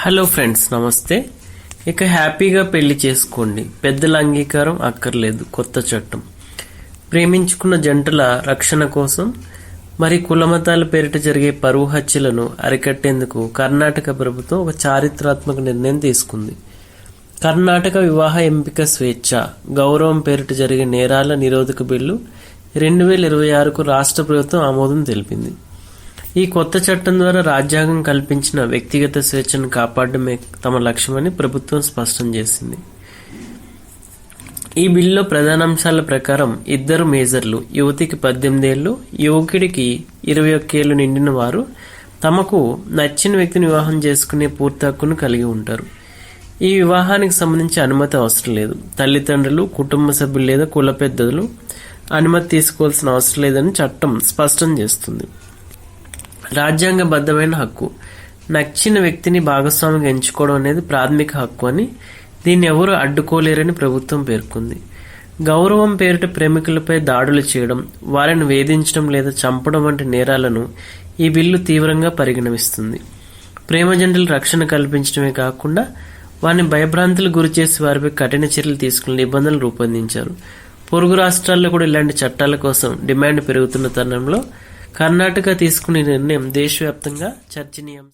Hello friends, నమస్తే. ఇక హ్యాపీగా పెళ్లి చేసుకోండి, పెద్దల అంగీకారం అక్కర్లేదు. కొత్త చట్టం ప్రేమించుకున్న జంటల రక్షణ కోసం మరి కులమతాల పేరిట జరిగే పరువు హత్యలను అరికట్టేందుకు కర్ణాటక ప్రభుత్వం ఒక చారిత్రాత్మక నిర్ణయం తీసుకుంది. కర్ణాటక వివాహ ఎంపిక స్వేచ్ఛ గౌరవం పేరిట జరిగే నేరాల నిరోధక బిల్లు 2026కు రాష్ట్ర ప్రభుత్వం ఆమోదం తెలిపింది. ఈ కొత్త చట్టం ద్వారా రాజ్యాంగం కల్పించిన వ్యక్తిగత స్వేచ్ఛను కాపాడమే తమ లక్ష్యమని ప్రభుత్వం స్పష్టం చేసింది. ఈ బిల్లులో ప్రధానాంశాల ప్రకారం ఇద్దరు మేజర్లు, యువతికి 18 ఏళ్లు, యువకుడికి 21 ఏళ్లు నిండిన వారు తమకు నచ్చిన వ్యక్తిని వివాహం చేసుకునే పూర్తి హక్కును కలిగి ఉంటారు. ఈ వివాహానికి సంబంధించి అనుమతి అవసరం లేదు. తల్లిదండ్రులు, కుటుంబ సభ్యులు లేదా కుల పెద్దలు అనుమతి తీసుకోవాల్సిన అవసరం లేదని చట్టం స్పష్టం చేస్తుంది. రాజ్యాంగబద్ధమైన హక్కు, నచ్చిన వ్యక్తిని భాగస్వామిగా ఎంచుకోవడం అనేది ప్రాథమిక హక్కు అని, దీన్ని ఎవరూ అడ్డుకోలేరని ప్రభుత్వం పేర్కొంది. గౌరవం పేరిట ప్రేమికులపై దాడులు చేయడం, వారిని వేధించడం లేదా చంపడం వంటి నేరాలను ఈ బిల్లు తీవ్రంగా పరిగణిస్తుంది. ప్రేమ జంటలు రక్షణ కల్పించడమే కాకుండా వారిని భయభ్రాంతులకు గురిచేసి వారిపై కఠిన చర్యలు తీసుకునే నిబంధనలు రూపొందించారు. పొరుగు రాష్ట్రాల్లో కూడా ఇలాంటి చట్టాల కోసం డిమాండ్ పెరుగుతున్న తరుణంలో కర్ణాటక తీసుకునే నిర్ణయం దేశవ్యాప్తంగా చర్చనీయాంశం.